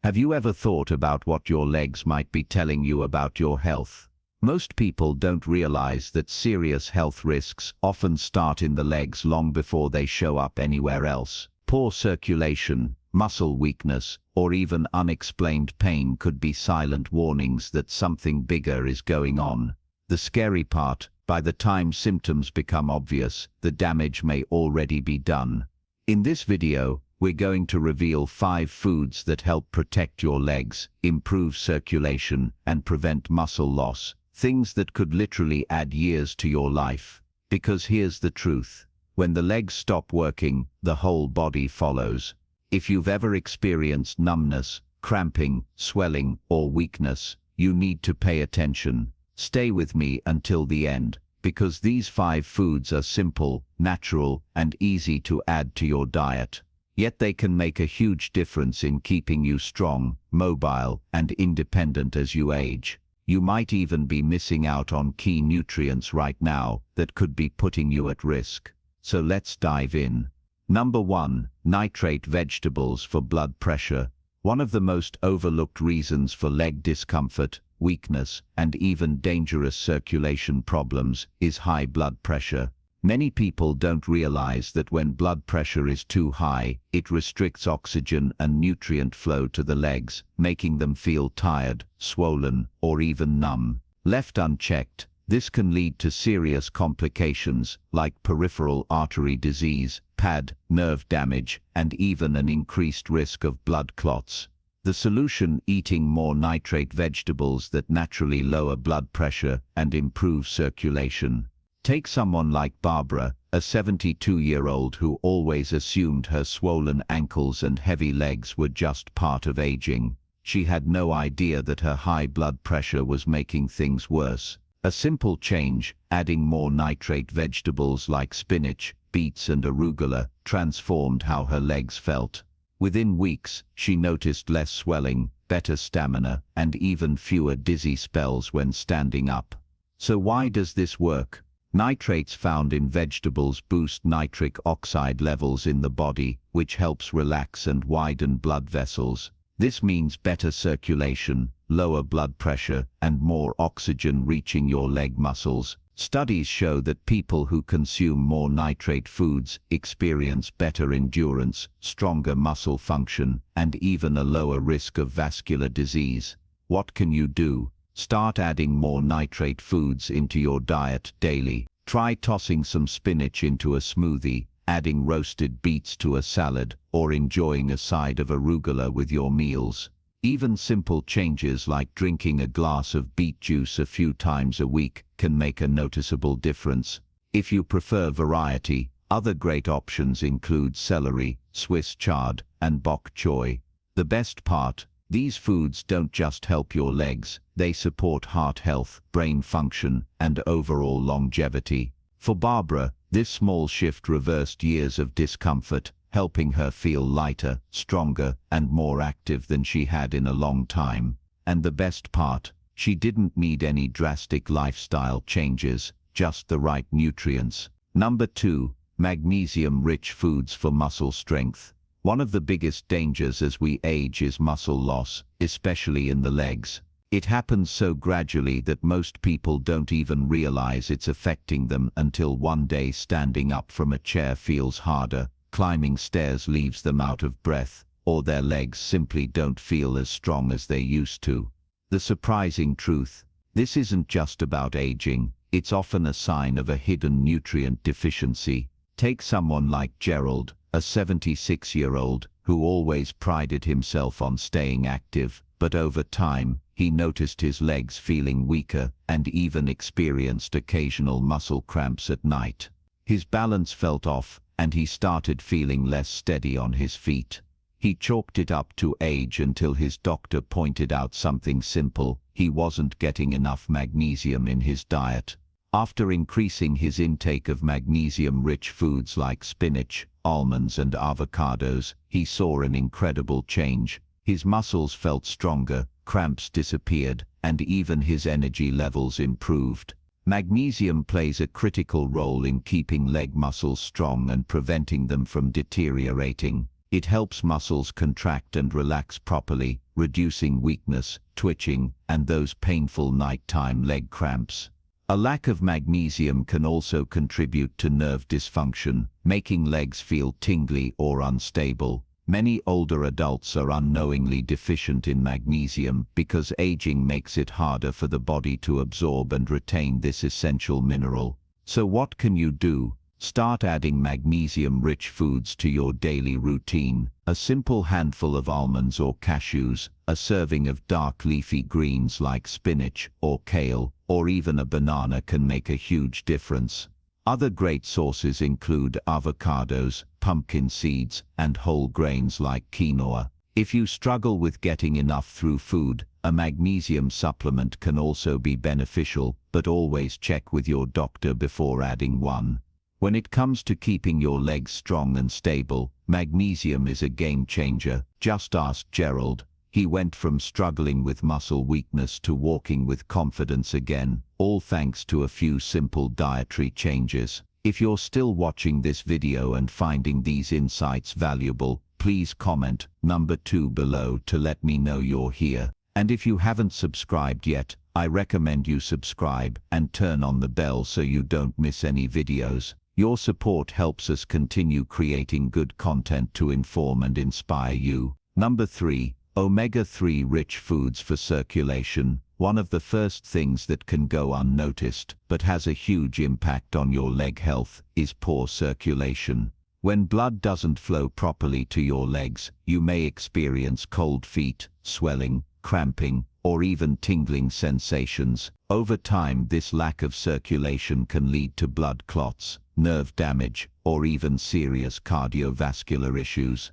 Have you ever thought about what your legs might be telling you about your health? Most people don't realize that serious health risks often start in the legs long before they show up anywhere else. Poor circulation, muscle weakness, or even unexplained pain could be silent warnings that something bigger is going on. The scary part, by the time symptoms become obvious, the damage may already be done. In this video, we're going to reveal 5 foods that help protect your legs, improve circulation, and prevent muscle loss. Things that could literally add years to your life. Because here's the truth. When the legs stop working, the whole body follows. If you've ever experienced numbness, cramping, swelling, or weakness, you need to pay attention. Stay with me until the end, because these 5 foods are simple, natural, and easy to add to your diet. Yet they can make a huge difference in keeping you strong, mobile, and independent as you age. You might even be missing out on key nutrients right now that could be putting you at risk. So let's dive in. Number 1. Nitrate vegetables for blood pressure. One of the most overlooked reasons for leg discomfort, weakness, and even dangerous circulation problems is high blood pressure. Many people don't realize that when blood pressure is too high, it restricts oxygen and nutrient flow to the legs, making them feel tired, swollen, or even numb. Left unchecked, this can lead to serious complications like peripheral artery disease, PAD, nerve damage, and even an increased risk of blood clots. The solution: eating more nitrate vegetables that naturally lower blood pressure and improve circulation. Take someone like Barbara, a 72-year-old who always assumed her swollen ankles and heavy legs were just part of aging. She had no idea that her high blood pressure was making things worse. A simple change, adding more nitrate vegetables like spinach, beets, and arugula, transformed how her legs felt. Within weeks, she noticed less swelling, better stamina, and even fewer dizzy spells when standing up. So why does this work? Nitrates found in vegetables boost nitric oxide levels in the body, which helps relax and widen blood vessels. This means better circulation, lower blood pressure, and more oxygen reaching your leg muscles. Studies show that people who consume more nitrate foods experience better endurance, stronger muscle function, and even a lower risk of vascular disease. What can you do? Start adding more nitrate foods into your diet daily. Try tossing some spinach into a smoothie, adding roasted beets to a salad, or enjoying a side of arugula with your meals. Even simple changes like drinking a glass of beet juice a few times a week can make a noticeable difference. If you prefer variety, other great options include celery, Swiss chard, and bok choy. The best part: these foods don't just help your legs, they support heart health, brain function, and overall longevity. For Barbara, this small shift reversed years of discomfort, helping her feel lighter, stronger, and more active than she had in a long time. And the best part, she didn't need any drastic lifestyle changes, just the right nutrients. Number 2. Magnesium-rich foods for muscle strength. One of the biggest dangers as we age is muscle loss, especially in the legs. It happens so gradually that most people don't even realize it's affecting them until one day standing up from a chair feels harder, climbing stairs leaves them out of breath, or their legs simply don't feel as strong as they used to. The surprising truth: this isn't just about aging, it's often a sign of a hidden nutrient deficiency. Take someone like Gerald, a 76-year-old who always prided himself on staying active, but over time, he noticed his legs feeling weaker and even experienced occasional muscle cramps at night. His balance felt off, and he started feeling less steady on his feet. He chalked it up to age until his doctor pointed out something simple: he wasn't getting enough magnesium in his diet. After increasing his intake of magnesium-rich foods like spinach, almonds, and avocados, he saw an incredible change. His muscles felt stronger, cramps disappeared, and even his energy levels improved. Magnesium plays a critical role in keeping leg muscles strong and preventing them from deteriorating. It helps muscles contract and relax properly, reducing weakness, twitching, and those painful nighttime leg cramps. A lack of magnesium can also contribute to nerve dysfunction, making legs feel tingly or unstable. Many older adults are unknowingly deficient in magnesium because aging makes it harder for the body to absorb and retain this essential mineral. So what can you do? Start adding magnesium-rich foods to your daily routine. A simple handful of almonds or cashews, a serving of dark leafy greens like spinach or kale, or even a banana can make a huge difference. Other great sources include avocados, pumpkin seeds, and whole grains like quinoa. If you struggle with getting enough through food, a magnesium supplement can also be beneficial, but always check with your doctor before adding one. When it comes to keeping your legs strong and stable, magnesium is a game changer. Just ask Gerald. He went from struggling with muscle weakness to walking with confidence again, all thanks to a few simple dietary changes. If you're still watching this video and finding these insights valuable, please comment number 2 below to let me know you're here. And if you haven't subscribed yet, I recommend you subscribe and turn on the bell so you don't miss any videos. Your support helps us continue creating good content to inform and inspire you. Number 3. Omega-3 rich foods for circulation. One of the first things that can go unnoticed, but has a huge impact on your leg health, is poor circulation. When blood doesn't flow properly to your legs, you may experience cold feet, swelling, cramping, or even tingling sensations. Over time, this lack of circulation can lead to blood clots, nerve damage, or even serious cardiovascular issues.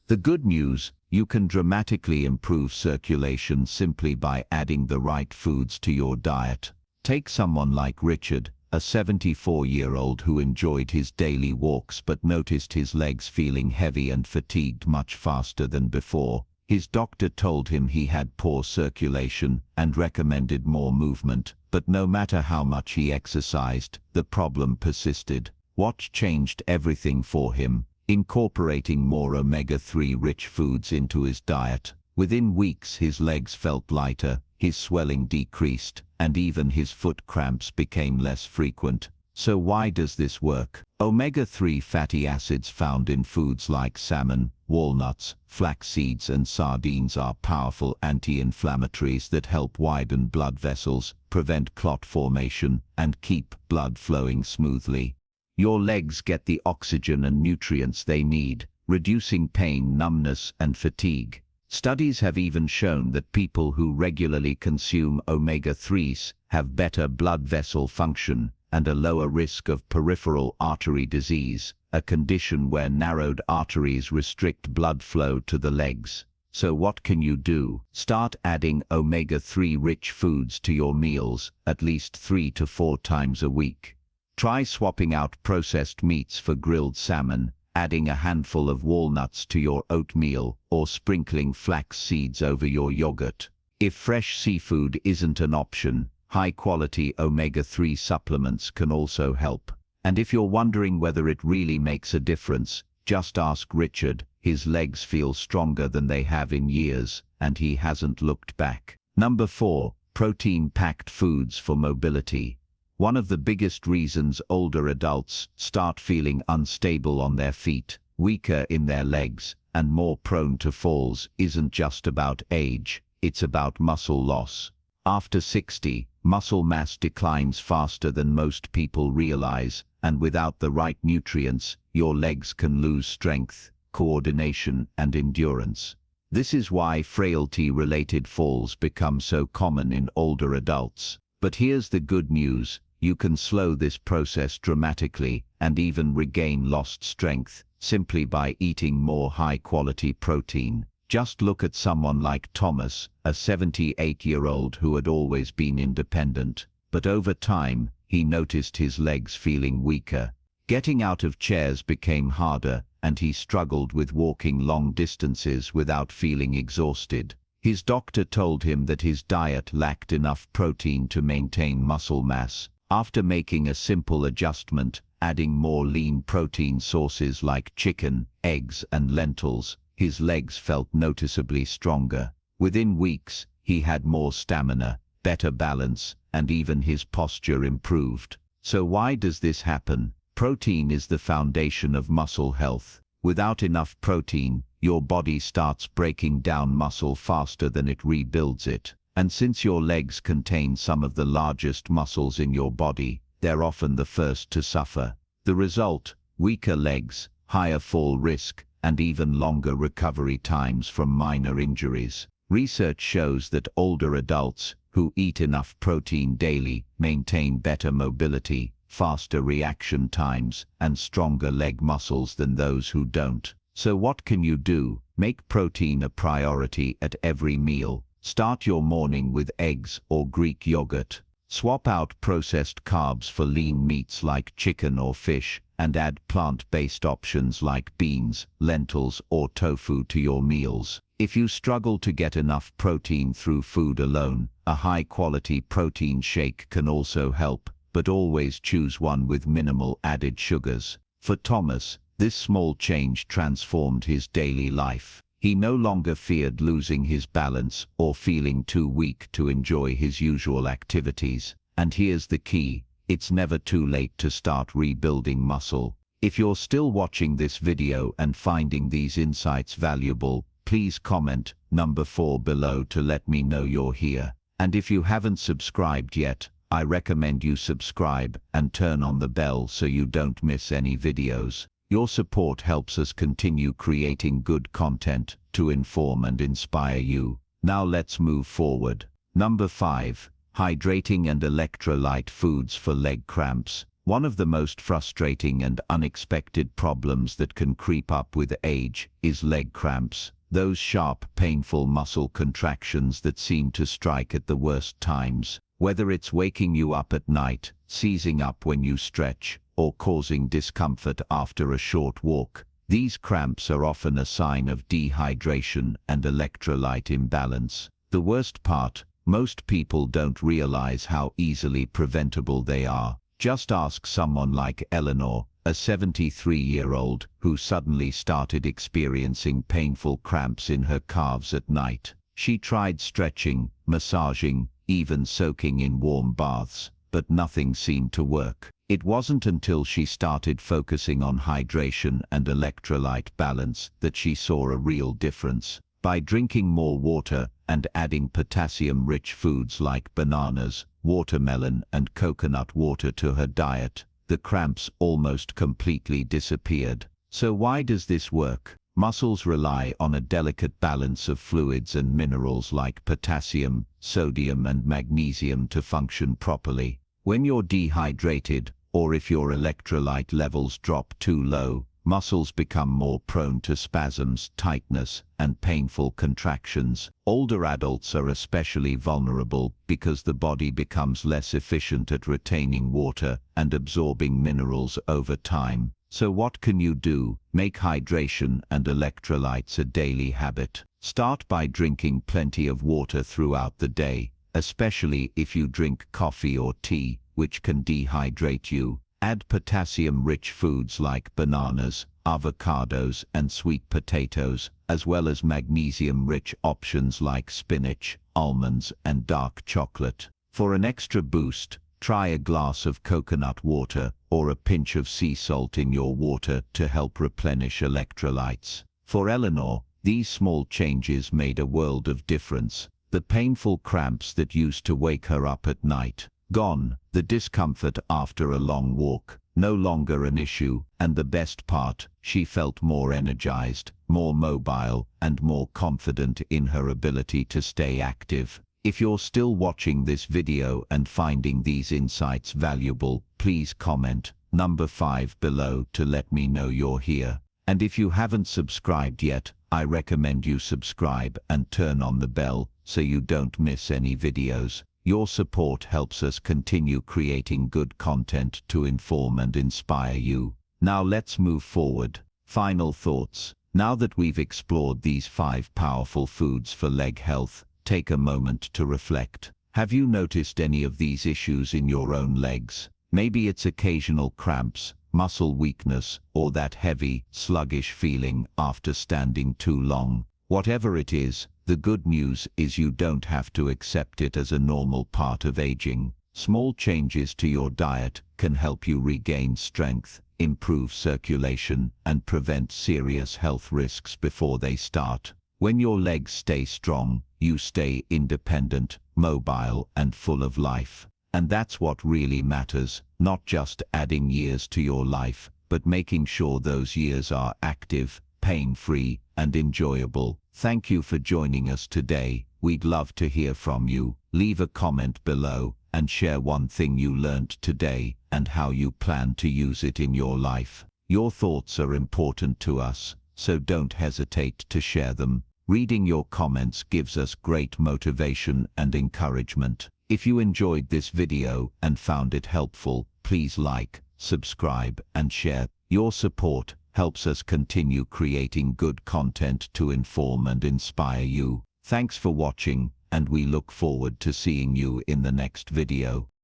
The good news, you can dramatically improve circulation simply by adding the right foods to your diet. Take someone like Richard, a 74-year-old who enjoyed his daily walks but noticed his legs feeling heavy and fatigued much faster than before. His doctor told him he had poor circulation and recommended more movement, but no matter how much he exercised, the problem persisted. What changed everything for him? Incorporating more omega-3 rich foods into his diet. Within weeks his legs felt lighter, his swelling decreased, and even his foot cramps became less frequent. So why does this work? Omega-3 fatty acids found in foods like salmon, walnuts, flax seeds and sardines are powerful anti-inflammatories that help widen blood vessels, prevent clot formation, and keep blood flowing smoothly. Your legs get the oxygen and nutrients they need, reducing pain, numbness, and fatigue. Studies have even shown that people who regularly consume omega-3s have better blood vessel function and a lower risk of peripheral artery disease, a condition where narrowed arteries restrict blood flow to the legs. So what can you do? Start adding omega-3 rich foods to your meals at least 3 to 4 times a week. Try swapping out processed meats for grilled salmon, adding a handful of walnuts to your oatmeal, or sprinkling flax seeds over your yogurt. If fresh seafood isn't an option, high-quality omega-3 supplements can also help. And if you're wondering whether it really makes a difference, just ask Richard. His legs feel stronger than they have in years, and he hasn't looked back. Number 4. Protein-packed foods for mobility. One of the biggest reasons older adults start feeling unstable on their feet, weaker in their legs, and more prone to falls isn't just about age, it's about muscle loss. After 60, muscle mass declines faster than most people realize, and without the right nutrients, your legs can lose strength, coordination, and endurance. This is why frailty-related falls become so common in older adults. But here's the good news. You can slow this process dramatically and even regain lost strength simply by eating more high-quality protein. Just look at someone like Thomas, a 78-year-old who had always been independent, but over time, he noticed his legs feeling weaker. Getting out of chairs became harder, and he struggled with walking long distances without feeling exhausted. His doctor told him that his diet lacked enough protein to maintain muscle mass. After making a simple adjustment, adding more lean protein sources like chicken, eggs, and lentils, his legs felt noticeably stronger. Within weeks, he had more stamina, better balance, and even his posture improved. So why does this happen? Protein is the foundation of muscle health. Without enough protein, your body starts breaking down muscle faster than it rebuilds it. And since your legs contain some of the largest muscles in your body, they're often the first to suffer. The result: weaker legs, higher fall risk, and even longer recovery times from minor injuries. Research shows that older adults who eat enough protein daily maintain better mobility, faster reaction times, and stronger leg muscles than those who don't. So what can you do? Make protein a priority at every meal. Start your morning with eggs or Greek yogurt. Swap out processed carbs for lean meats like chicken or fish, and add plant-based options like beans, lentils, or tofu to your meals. If you struggle to get enough protein through food alone, a high-quality protein shake can also help, but always choose one with minimal added sugars. For Thomas, this small change transformed his daily life. He no longer feared losing his balance or feeling too weak to enjoy his usual activities. And here's the key: it's never too late to start rebuilding muscle. If you're still watching this video and finding these insights valuable, please comment number 4 below to let me know you're here. And if you haven't subscribed yet, I recommend you subscribe and turn on the bell so you don't miss any videos. Your support helps us continue creating good content to inform and inspire you. Now let's move forward. Number 5. Hydrating and electrolyte foods for leg cramps. One of the most frustrating and unexpected problems that can creep up with age is leg cramps. Those sharp, painful muscle contractions that seem to strike at the worst times. Whether it's waking you up at night, seizing up when you stretch, or causing discomfort after a short walk, these cramps are often a sign of dehydration and electrolyte imbalance. The worst part: most people don't realize how easily preventable they are. Just ask someone like Eleanor, a 73-year-old who suddenly started experiencing painful cramps in her calves at night. She tried stretching, massaging, even soaking in warm baths, but nothing seemed to work. It wasn't until she started focusing on hydration and electrolyte balance that she saw a real difference. By drinking more water and adding potassium-rich foods like bananas, watermelon, and coconut water to her diet, the cramps almost completely disappeared. So why does this work? Muscles rely on a delicate balance of fluids and minerals like potassium, sodium, and magnesium to function properly. When you're dehydrated, or if your electrolyte levels drop too low, muscles become more prone to spasms, tightness, and painful contractions. Older adults are especially vulnerable because the body becomes less efficient at retaining water and absorbing minerals over time. So what can you do? Make hydration and electrolytes a daily habit. Start by drinking plenty of water throughout the day, especially if you drink coffee or tea, which can dehydrate you. Add potassium-rich foods like bananas, avocados, and sweet potatoes, as well as magnesium-rich options like spinach, almonds, and dark chocolate. For an extra boost, try a glass of coconut water or a pinch of sea salt in your water to help replenish electrolytes. For Eleanor, these small changes made a world of difference. The painful cramps that used to wake her up at night gone, the discomfort after a long walk no longer an issue, and the best part, she felt more energized, more mobile, and more confident in her ability to stay active. If you're still watching this video and finding these insights valuable, please comment number 5 below to let me know you're here. And if you haven't subscribed yet, I recommend you subscribe and turn on the bell so you don't miss any videos. Your support helps us continue creating good content to inform and inspire you. Now let's move forward. Final thoughts. Now that we've explored these 5 powerful foods for leg health, take a moment to reflect. Have you noticed any of these issues in your own legs? Maybe it's occasional cramps, muscle weakness, or that heavy, sluggish feeling after standing too long. Whatever it is, the good news is you don't have to accept it as a normal part of aging. Small changes to your diet can help you regain strength, improve circulation, and prevent serious health risks before they start. When your legs stay strong, you stay independent, mobile, and full of life. And that's what really matters, not just adding years to your life, but making sure those years are active, pain-free, and enjoyable. Thank you for joining us today. We'd love to hear from you. Leave a comment below and share one thing you learned today and how you plan to use it in your life. Your thoughts are important to us, so don't hesitate to share them. Reading your comments gives us great motivation and encouragement. If you enjoyed this video and found it helpful, please like, subscribe, and share. Your support helps us continue creating good content to inform and inspire you. Thanks for watching, and we look forward to seeing you in the next video.